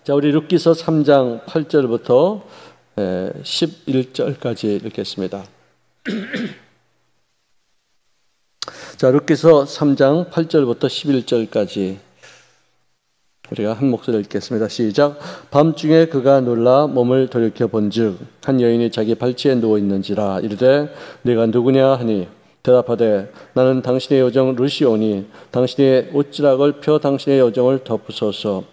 자, 우리 룻기서 3장 8절부터 11절까지 읽겠습니다. 자, 룻기서 3장 8절부터 11절까지 우리가 한 목소리를 읽겠습니다. 시작. 밤중에 그가 놀라 몸을 돌이켜 본즉 한 여인이 자기 발치에 누워 있는지라 이르되 네가 누구냐 하니 대답하되 나는 당신의 여정 룻이오니 당신의 옷지락을 펴 당신의 여정을 덮으소서.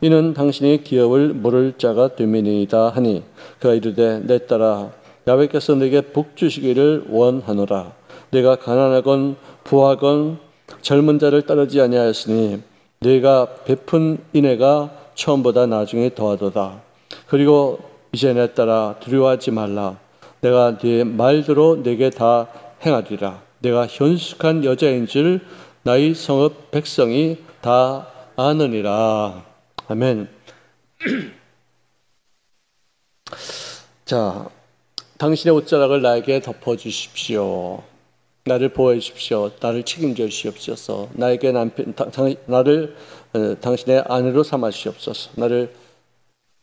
이는 당신이 기업을 물을 자가 되매니이다 하니 그가 이르되 내 딸아 야훼께서 네게 복 주시기를 원하노라. 네가 가난하건 부하건 젊은 자를 따르지 아니하였으니 네가 베푼 인애가 처음보다 나중에 더하도다. 그리고 이제 내 딸아 두려워하지 말라. 내가 네 말대로 네게 다 행하리라. 내가 현숙한 여자인 줄 나의 성읍 백성이 다 아느니라. 아멘. 자, 당신의 옷자락을 나에게 덮어주십시오. 나를 보호해 주십시오. 나를 책임져 주시옵소서. 나에게 나를 당신의 아내로 삼아 주시옵소서. 나를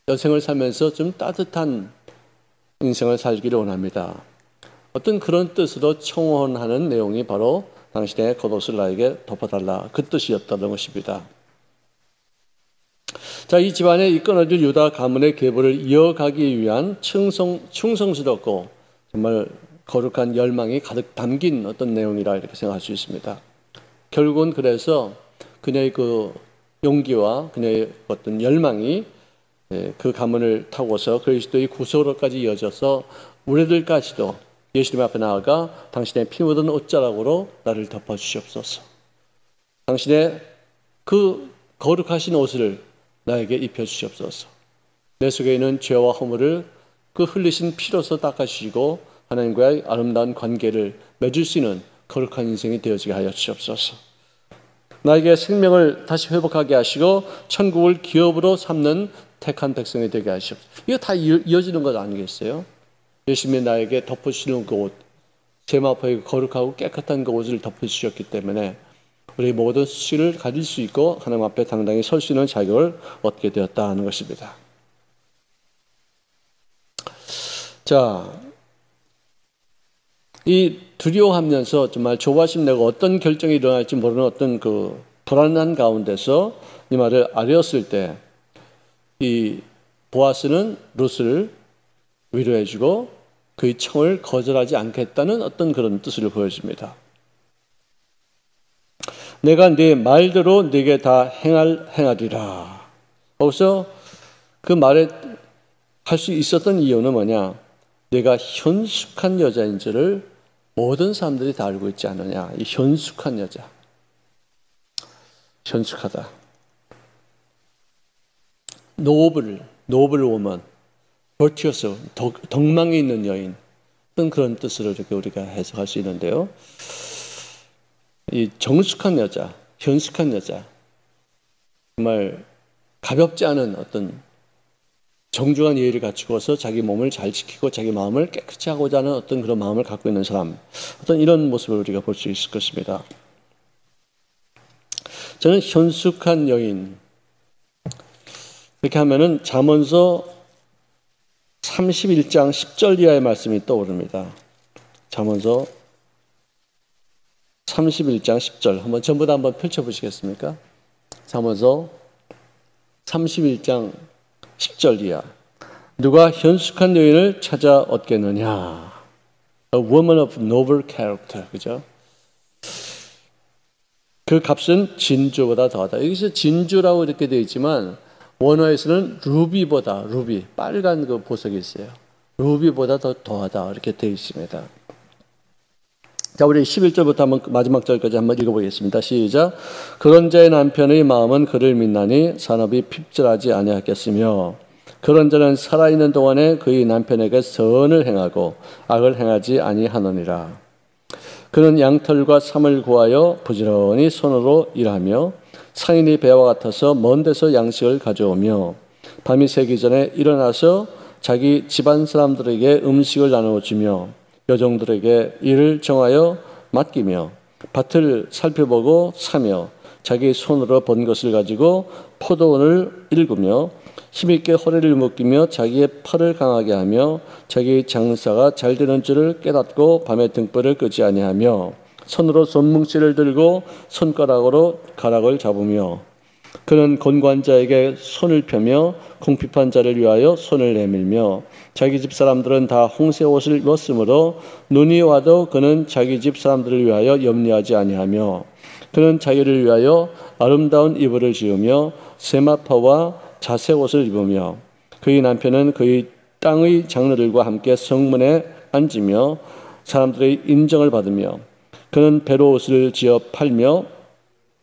여생을 살면서 좀 따뜻한 인생을 살기를 원합니다. 어떤 그런 뜻으로 청혼하는 내용이 바로 당신의 겉옷을 나에게 덮어달라. 그 뜻이었다는 것입니다. 자, 이 집안에 이끌어질 유다 가문의 계보를 이어가기 위한 충성스럽고 정말 거룩한 열망이 가득 담긴 어떤 내용이라 이렇게 생각할 수 있습니다. 결국은 그래서 그녀의 그 용기와 그녀의 어떤 열망이 그 가문을 타고서 그리스도의 구속으로까지 이어져서 우리들까지도 예수님 앞에 나아가 당신의 피 묻은 옷자락으로 나를 덮어주시옵소서. 당신의 그 거룩하신 옷을 나에게 입혀주시옵소서. 내 속에 있는 죄와 허물을 그 흘리신 피로서 닦아주시고 하나님과의 아름다운 관계를 맺을 수 있는 거룩한 인생이 되어지게 하여 주시옵소서. 나에게 생명을 다시 회복하게 하시고 천국을 기업으로 삼는 택한 백성이 되게 하시옵소서. 이거 다 이어지는 것 아니겠어요? 예수님이 나에게 덮어주시는 그 옷, 제마포의 거룩하고 깨끗한 그 옷을 덮어주셨기 때문에 우리 모든 수치를 가질 수 있고 하나님 앞에 당당히 설 수 있는 자격을 얻게 되었다 하는 것입니다. 자, 이 두려워하면서 정말 조바심 내고 어떤 결정이 일어날지 모르는 어떤 그 불안한 가운데서 이 말을 아뢰었을 때 이 보아스는 룻을 위로해주고 그의 청을 거절하지 않겠다는 어떤 그런 뜻을 보여줍니다. 내가 네 말대로 네게 다 행하리라. 거기서 그 말에 할 수 있었던 이유는 뭐냐? 내가 현숙한 여자인 줄을 모든 사람들이 다 알고 있지 않느냐. 이 현숙한 여자. 현숙하다. 노블 워먼. 버티어스, 덕망이 있는 여인. 어떤 그런 뜻으로 이렇게 우리가 해석할 수 있는데요. 이 정숙한 여자, 현숙한 여자. 정말 가볍지 않은 어떤 정중한 예의를 갖추고서 자기 몸을 잘 지키고 자기 마음을 깨끗이 하고자 하는 어떤 그런 마음을 갖고 있는 사람, 어떤 이런 모습을 우리가 볼 수 있을 것입니다. 저는 현숙한 여인, 이렇게 하면은 잠언서 31장 10절 이하의 말씀이 떠오릅니다. 잠언서 31장 10절 한번 전부 다 한번 펼쳐보시겠습니까? 잠언서 31장 10절 이하. 누가 현숙한 여인을 찾아 얻겠느냐? A woman of noble character. 그죠? 그 값은 진주보다 더하다. 여기서 진주라고 이렇게 되어 있지만 원어에서는 루비보다, 루비, 빨간 그 보석이 있어요. 루비보다 더 더하다. 이렇게 되어 있습니다. 자, 우리 11절부터 한번 마지막 절까지 한번 읽어보겠습니다. 시작. 그런 자의 남편의 마음은 그를 믿나니 산업이 핍절하지 아니하겠으며 그런 자는 살아있는 동안에 그의 남편에게 선을 행하고 악을 행하지 아니하느니라. 그는 양털과 삼을 구하여 부지런히 손으로 일하며 상인이 배와 같아서 먼 데서 양식을 가져오며 밤이 새기 전에 일어나서 자기 집안 사람들에게 음식을 나누어주며 여종들에게 일을 정하여 맡기며 밭을 살펴보고 사며 자기 손으로 번 것을 가지고 포도원을 일구며 힘있게 허리를 묶이며 자기의 팔을 강하게 하며 자기 장사가 잘 되는 줄을 깨닫고 밤에 등불을 끄지 아니하며 손으로 손뭉치를 들고 손가락으로 가락을 잡으며 그는 곤고한자에게 손을 펴며 궁핍한 자를 위하여 손을 내밀며 자기 집 사람들은 다 홍색 옷을 입었으므로 눈이 와도 그는 자기 집 사람들을 위하여 염려하지 아니하며 그는 자기를 위하여 아름다운 이불을 지으며 세마파와 자색 옷을 입으며 그의 남편은 그의 땅의 장로들과 함께 성문에 앉으며 사람들의 인정을 받으며 그는 배로 옷을 지어 팔며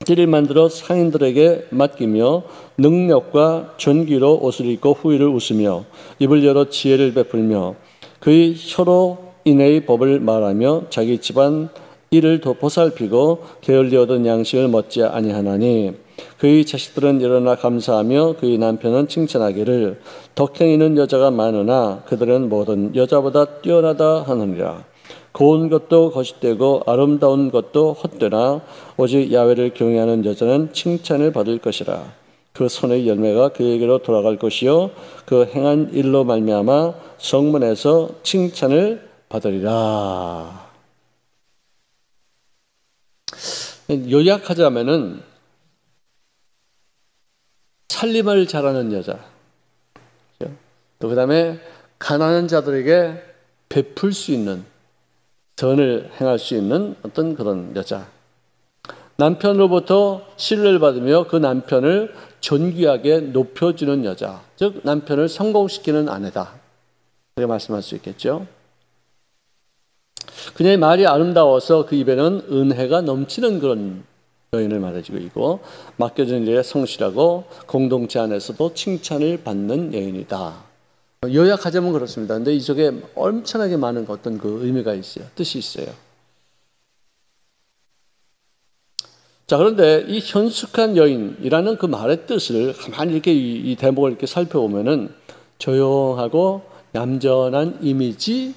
띠를 만들어 상인들에게 맡기며 능력과 존귀로 옷을 입고 후일을 웃으며 입을 열어 지혜를 베풀며 그의 혀로 인의 법을 말하며 자기 집안 일을 더 보살피고 게을리 얻은 양식을 먹지 아니하나니 그의 자식들은 일어나 감사하며 그의 남편은 칭찬하기를 덕행 있는 여자가 많으나 그들은 모든 여자보다 뛰어나다 하느니라. 고운 것도 거짓되고 아름다운 것도 헛되나 오직 야훼를 경외하는 여자는 칭찬을 받을 것이라. 그 손의 열매가 그에게로 돌아갈 것이요 그 행한 일로 말미암아 성문에서 칭찬을 받으리라. 요약하자면은 살림을 잘하는 여자, 또 그다음에 가난한 자들에게 베풀 수 있는, 선을 행할 수 있는 어떤 그런 여자, 남편으로부터 신뢰를 받으며 그 남편을 존귀하게 높여주는 여자, 즉 남편을 성공시키는 아내다, 그렇게 말씀할 수 있겠죠. 그녀의 말이 아름다워서 그 입에는 은혜가 넘치는 그런 여인을 말해주고 있고 맡겨진 일에 성실하고 공동체 안에서도 칭찬을 받는 여인이다. 요약하자면 그렇습니다. 근데 이 속에 엄청나게 많은 어떤 그 의미가 있어요. 뜻이 있어요. 자, 그런데 이 현숙한 여인이라는 그 말의 뜻을 가만히 이렇게 이 대목을 이렇게 살펴보면은 조용하고 얌전한 이미지가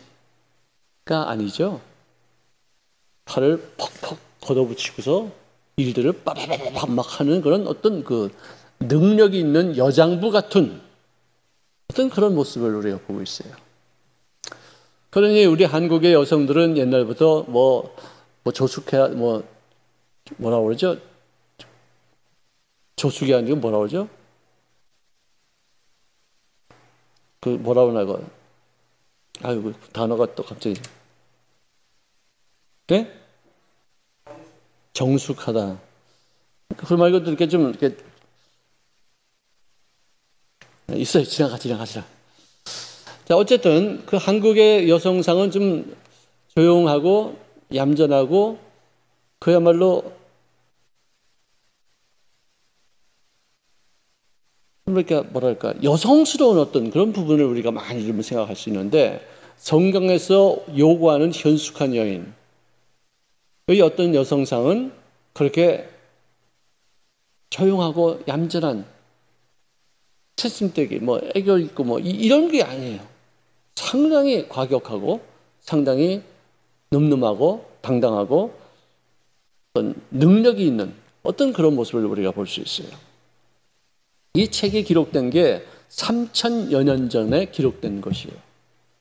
아니죠. 팔을 퍽퍽 걷어붙이고서 일들을 빠바바바 막 하는 그런 어떤 그 능력이 있는 여장부 같은 어떤 그런 모습을 우리가 보고 있어요. 그러니 우리 한국의 여성들은 옛날부터 조숙해야 뭐라고 그러죠? 조숙이 아니고 뭐라고 그러죠? 그 뭐라고 하나 그 아이고 단어가 또 갑자기 네? 정숙하다. 그 말고 이렇게 좀 이렇게 있어요. 지나가. 자, 어쨌든 그 한국의 여성상은 좀 조용하고 얌전하고 그야말로 그러니까 뭐랄까 여성스러운 어떤 그런 부분을 우리가 많이 좀 생각할 수 있는데 성경에서 요구하는 현숙한 여인의 어떤 여성상은 그렇게 조용하고 얌전한 채심되기 애교 있고 이런 게 아니에요. 상당히 과격하고 상당히 늠름하고 당당하고 어떤 능력이 있는 어떤 그런 모습을 우리가 볼 수 있어요. 이 책이 기록된 게 3000여 년 전에 기록된 것이에요.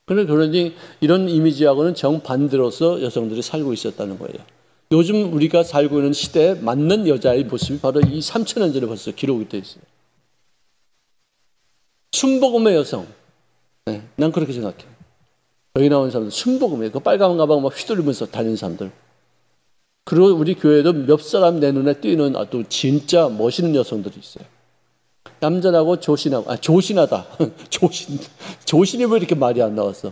그러니 이런 이미지하고는 정반대로서 여성들이 살고 있었다는 거예요. 요즘 우리가 살고 있는 시대에 맞는 여자의 모습이 바로 이 3000년 전에 벌써 기록이 되어 있어요. 순복음의 여성. 네, 난 그렇게 생각해요. 여기 나온 사람들 순복음이에요. 그 빨간 가방 막 휘둘리면서 다니는 사람들. 그리고 우리 교회에도 몇 사람 내 눈에 띄는 아주 진짜 멋있는 여성들이 있어요. 얌전하고 조신하다. 조신이 왜 이렇게 말이 안 나왔어?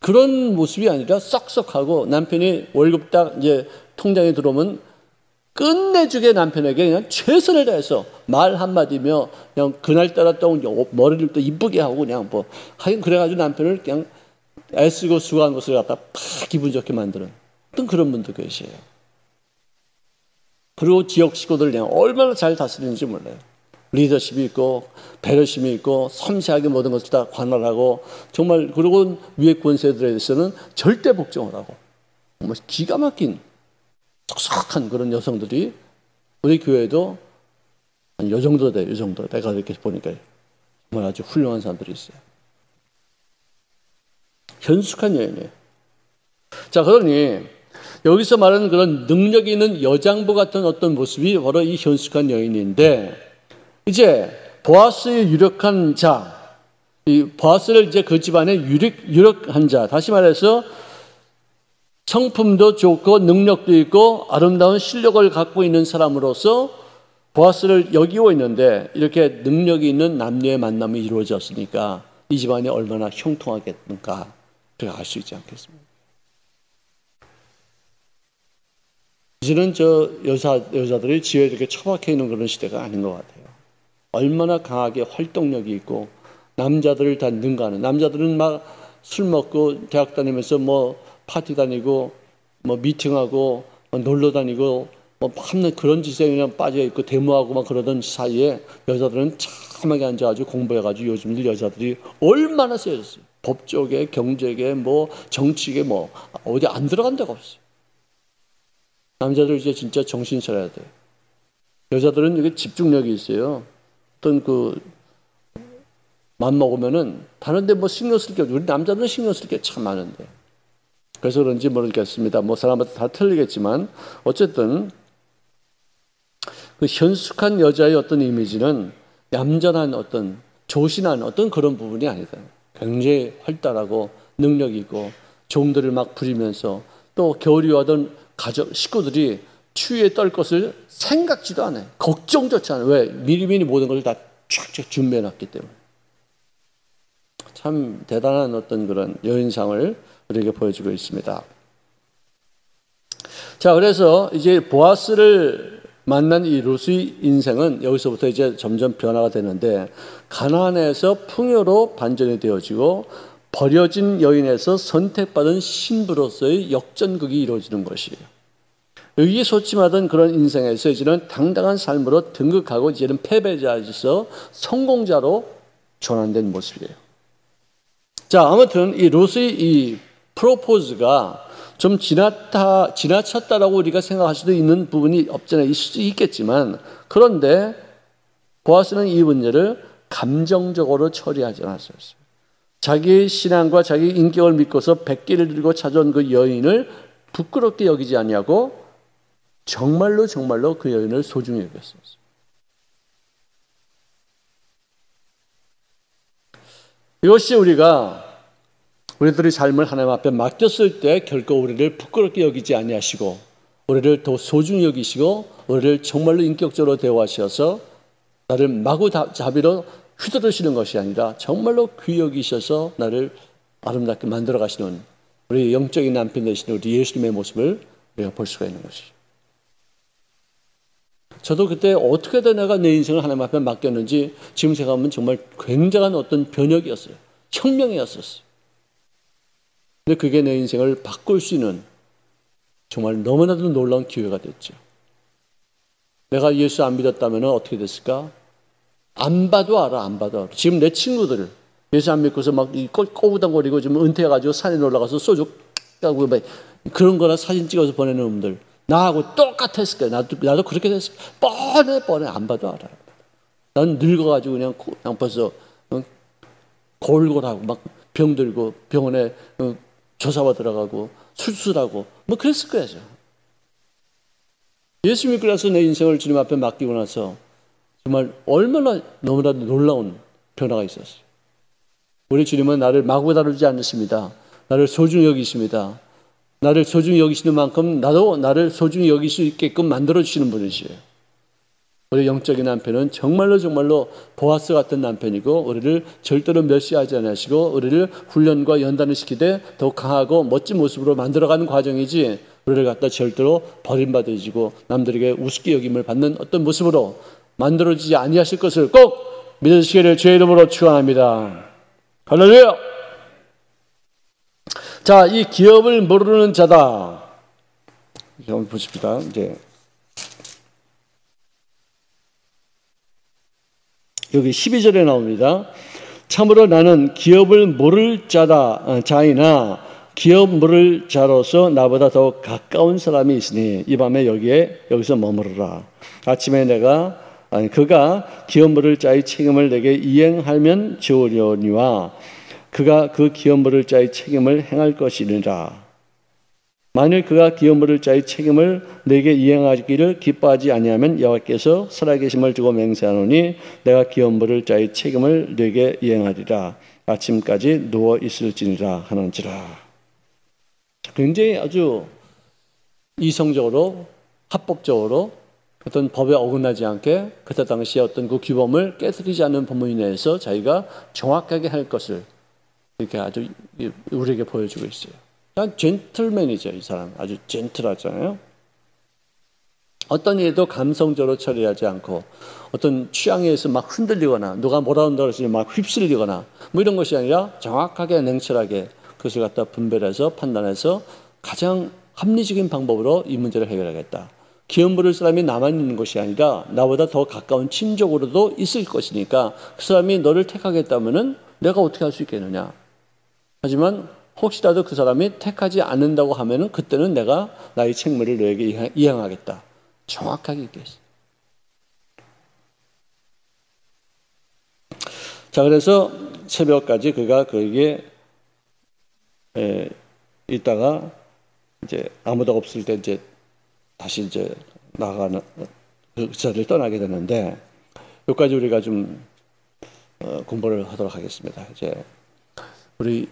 그런 모습이 아니라 썩썩하고 남편이 월급 딱 이제 통장에 들어오면 끝내주게 남편에게 그냥 최선을 다해서 말 한마디며 그냥 그날따라 또 머리를 또 이쁘게 하고 그냥 하긴 그래가지고 남편을 그냥 애쓰고 수고한 것을 갖다 팍 기분 좋게 만드는 어떤 그런 분도 계세요. 그리고 지역 식구들 그냥 얼마나 잘 다스리는지 몰라요. 리더십이 있고 배려심이 있고 섬세하게 모든 것을 다 관할하고 정말 그리고 위에 권세들에 대해서는 절대 복종을 하고 기가 막힌 촉촉한 그런 여성들이 우리 교회도 한 요 정도 돼, 요 정도. 내가 이렇게 보니까 정말 아주 훌륭한 사람들이 있어요. 현숙한 여인이에요. 자, 그러니 여기서 말하는 그런 능력이 있는 여장부 같은 어떤 모습이 바로 이 현숙한 여인인데, 이제 보아스의 유력한 자, 이 보아스를 이제 그 집안의 유력한 자, 다시 말해서 성품도 좋고 능력도 있고 아름다운 실력을 갖고 있는 사람으로서 보아스를 여기고 있는데, 이렇게 능력이 있는 남녀의 만남이 이루어졌으니까 이 집안이 얼마나 형통하겠는가, 그렇게 알 수 있지 않겠습니까? 이제는 여자들이 지혜에 이렇게 처박혀 있는 그런 시대가 아닌 것 같아요. 얼마나 강하게 활동력이 있고 남자들을 다 능가하는, 남자들은 막 술 먹고 대학 다니면서 뭐 파티 다니고 뭐 미팅하고 놀러 다니고 뭐 밤낮 그런 짓에 그냥 빠져 있고 데모하고 막 그러던 사이에 여자들은 참하게 앉아가지고 공부해가지고 요즘 여자들이 얼마나 세졌어요. 법조계, 경제계, 뭐 정치계, 뭐 어디 안 들어간 데가 없어요. 남자들 이제 진짜 정신 차려야 돼요. 여자들은 이게 집중력이 있어요. 어떤 맘 먹으면은 다른데 뭐 신경 쓸 게 없죠. 우리 남자들은 신경 쓸 게 참 많은데. 그래서 그런지 모르겠습니다. 뭐 사람마다 다 틀리겠지만 어쨌든 그 현숙한 여자의 어떤 이미지는 얌전한 어떤 조신한 어떤 그런 부분이 아니다. 굉장히 활달하고 능력 있고 종들을 막 부리면서 또 겨울이와던 가족 식구들이 추위에 떨 것을 생각지도 않아요. 걱정조차 않아요. 왜? 미리미리 모든 것을 다 쫙쫙 준비해놨기 때문에. 참 대단한 어떤 그런 여인상을 우리에게 보여주고 있습니다. 자, 그래서 이제 보아스를 만난 이 룻의 인생은 여기서부터 이제 점점 변화가 되는데, 가나안에서 풍요로 반전이 되어지고 버려진 여인에서 선택받은 신부로서의 역전극이 이루어지는 것이에요. 의기소침하던 그런 인생에서 이제는 당당한 삶으로 등극하고 이제는 패배자에서 성공자로 전환된 모습이에요. 자, 아무튼 이 룻의 이 프로포즈가 좀 지나쳤다라고 우리가 생각할 수도 있는 부분이 없잖아요. 있을 수 있겠지만, 그런데 보아스는 이 문제를 감정적으로 처리하지 않았어요. 자기 신앙과 자기 인격을 믿고서 백기를 들고 찾아온 그 여인을 부끄럽게 여기지 아니하고 정말로 그 여인을 소중히 여겼어요. 이것이 우리들의 삶을 하나님 앞에 맡겼을 때 결코 우리를 부끄럽게 여기지 아니하시고 우리를 더 소중히 여기시고 우리를 정말로 인격적으로 대우하셔서 나를 마구잡이로 휘두르시는 것이 아니라 정말로 귀히 여기셔서 나를 아름답게 만들어 가시는 우리 영적인 남편 되시는 우리 예수님의 모습을 우리가 볼 수가 있는 것이죠. 저도 그때 어떻게든 내가 내 인생을 하나님 앞에 맡겼는지 지금 생각하면 정말 굉장한 어떤 변혁이었어요. 혁명이었었어요. 근데 그게 내 인생을 바꿀 수 있는 정말 너무나도 놀라운 기회가 됐죠. 내가 예수 안 믿었다면 어떻게 됐을까? 안 봐도 알아. 지금 내 친구들 예수 안 믿고서 막 꼬부당거리고 지금 은퇴해가지고 산에 올라가서 소주 까고 그런 거나 사진 찍어서 보내는 놈들 나하고 똑같았을 거야. 나도 그렇게 됐을 거야. 뻔해. 안 봐도 알아. 난 늙어가지고 그냥 벌써 골골하고 막 병들고 병원에 조사받아 들어가고 수술하고 뭐 그랬을 거야죠. 예수 믿고 나서 내 인생을 주님 앞에 맡기고 나서 정말 얼마나 너무나도 놀라운 변화가 있었어요. 우리 주님은 나를 마구 다루지 않으십니다. 나를 소중히 여기십니다. 나를 소중히 여기시는 만큼 나도 나를 소중히 여길 수 있게끔 만들어주시는 분이시에요. 우리 영적인 남편은 정말로 보아스 같은 남편이고 우리를 절대로 멸시하지 않으시고 우리를 훈련과 연단을 시키되 더 강하고 멋진 모습으로 만들어가는 과정이지 우리를 갖다 절대로 버림받으시고 남들에게 우습게 여김을 받는 어떤 모습으로 만들어지지 아니하실 것을 꼭 믿으시기를 주의 이름으로 축원합니다. 할렐루야. 자, 이 기업을 모르는 자다. 한번 보십시다. 이제 여기 12절에 나옵니다. 참으로 나는 기업을 모를 자이나 기업 물을 자로서 나보다 더 가까운 사람이 있으니 이 밤에 여기서 머무르라. 아침에 그가 기업 물을 자의 책임을 내게 이행하면 좋으려니와 그가 그 기업 물을 자의 책임을 행할 것이니라. 만일 그가 기업 물을 자의 책임을 내게 이행하기를 기뻐하지 아니하면 여호와께서 살아계심을 두고 맹세하노니 내가 기업 물을 자의 책임을 내게 이행하리라. 아침까지 누워 있을지니라 하는지라. 굉장히 아주 이성적으로 합법적으로 어떤 법에 어긋나지 않게 그때 당시에 어떤 그 규범을 깨뜨리지 않는 법문에 대해서 자기가 정확하게 할 것을 이렇게 아주 우리에게 보여주고 있어요. 젠틀맨이죠. 이 사람 아주 젠틀하잖아요. 어떤 일도 감성적으로 처리하지 않고 어떤 취향에 의해서 막 흔들리거나 누가 뭐라 한다고 해서 막 휩쓸리거나 뭐 이런 것이 아니라 정확하게 냉철하게 그것을 갖다 분별해서 판단해서 가장 합리적인 방법으로 이 문제를 해결하겠다. 기업 물을 사람이 나만 있는 것이 아니라 나보다 더 가까운 친족으로도 있을 것이니까 그 사람이 너를 택하겠다면은 내가 어떻게 할 수 있겠느냐. 하지만 혹시라도 그 사람이 택하지 않는다고 하면은 그때는 내가 나의 책무를 너에게 이행하겠다. 정확하게 얘기했어요. 자, 그래서 새벽까지 그가 그에게 있다가 이제 아무도 없을 때 이제 다시 이제 나가는 그 자리를 떠나게 되는데 여기까지 우리가 좀 공부를 하도록 하겠습니다. 이제 우리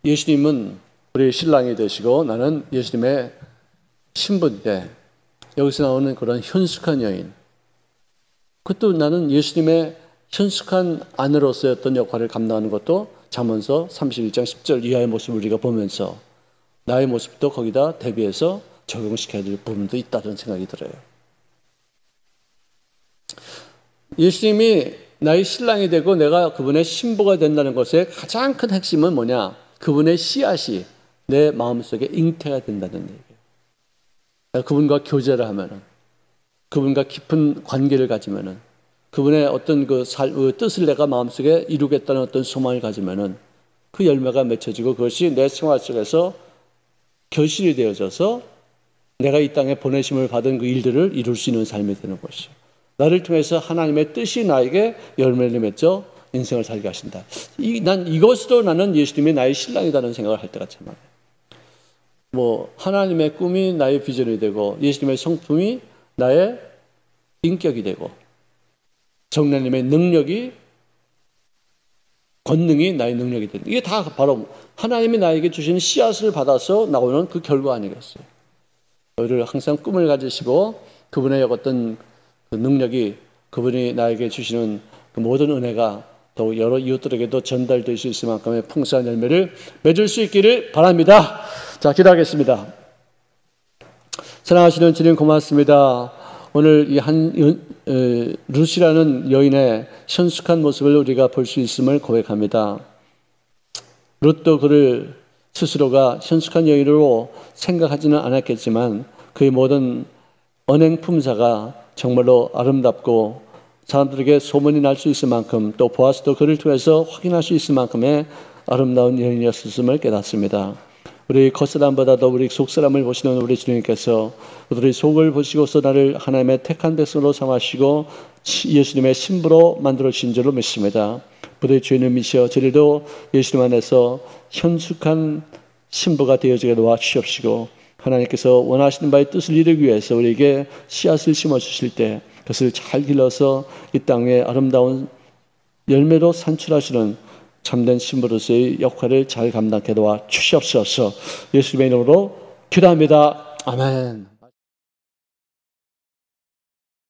예수님은 우리 신랑이 되시고 나는 예수님의 신부인데 여기서 나오는 그런 현숙한 여인, 그것도 나는 예수님의 현숙한 아내로서의 어떤 역할을 감당하는 것도 잠언서 31장 10절 이하의 모습을 우리가 보면서 나의 모습도 거기다 대비해서 적용시켜야 될 부분도 있다는 생각이 들어요. 예수님이 나의 신랑이 되고 내가 그분의 신부가 된다는 것의 가장 큰 핵심은 뭐냐? 그분의 씨앗이 내 마음속에 잉태가 된다는 얘기예요. 그분과 교제를 하면은, 그분과 깊은 관계를 가지면은, 그분의 어떤 그 뜻을 내가 마음속에 이루겠다는 어떤 소망을 가지면은 그 열매가 맺혀지고 그것이 내 생활 속에서 결실이 되어져서 내가 이 땅에 보내심을 받은 그 일들을 이룰 수 있는 삶이 되는 것이죠. 나를 통해서 하나님의 뜻이 나에게 열매를 맺어 인생을 살게 하신다. 난 이것으로 나는 예수님이 나의 신랑이라는 생각을 할 때가 참 많아요. 하나님의 꿈이 나의 비전이 되고 예수님의 성품이 나의 인격이 되고 성령님의 능력이 권능이 나의 능력이 되는, 이게 다 바로 하나님이 나에게 주신 씨앗을 받아서 나오는 그 결과 아니겠어요. 우리를 항상 꿈을 가지시고 그분의 어떤 그 능력이, 그분이 나에게 주시는 그 모든 은혜가 더욱 여러 이웃들에게도 전달될 수 있을 만큼의 풍성한 열매를 맺을 수 있기를 바랍니다. 자, 기도하겠습니다. 사랑하시는 주님 고맙습니다. 오늘 이 룻이라는 여인의 현숙한 모습을 우리가 볼 수 있음을 고백합니다. 룻도 그를 스스로가 현숙한 여인으로 생각하지는 않았겠지만 그의 모든 언행 품사가 정말로 아름답고 사람들에게 소문이 날 수 있을 만큼, 또 보아스도 그를 통해서 확인할 수 있을 만큼의 아름다운 여인이었음을 깨닫습니다. 우리 겉사람보다도 우리 속사람을 보시는 우리 주님께서 우리 속을 보시고서 나를 하나님의 택한 백성으로 삼으시고 예수님의 신부로 만들어주신 줄로 믿습니다. 부디 주님을 믿으시어 저희도 예수님 안에서 현숙한 신부가 되어지게 도와주시옵시고 하나님께서 원하시는 바의 뜻을 이루기 위해서 우리에게 씨앗을 심어주실 때 그것을 잘 길러서 이 땅에 아름다운 열매로 산출하시는 참된 신부로서의 역할을 잘 감당해 도와 주시옵소서. 예수님의 이름으로 기도합니다. 아멘.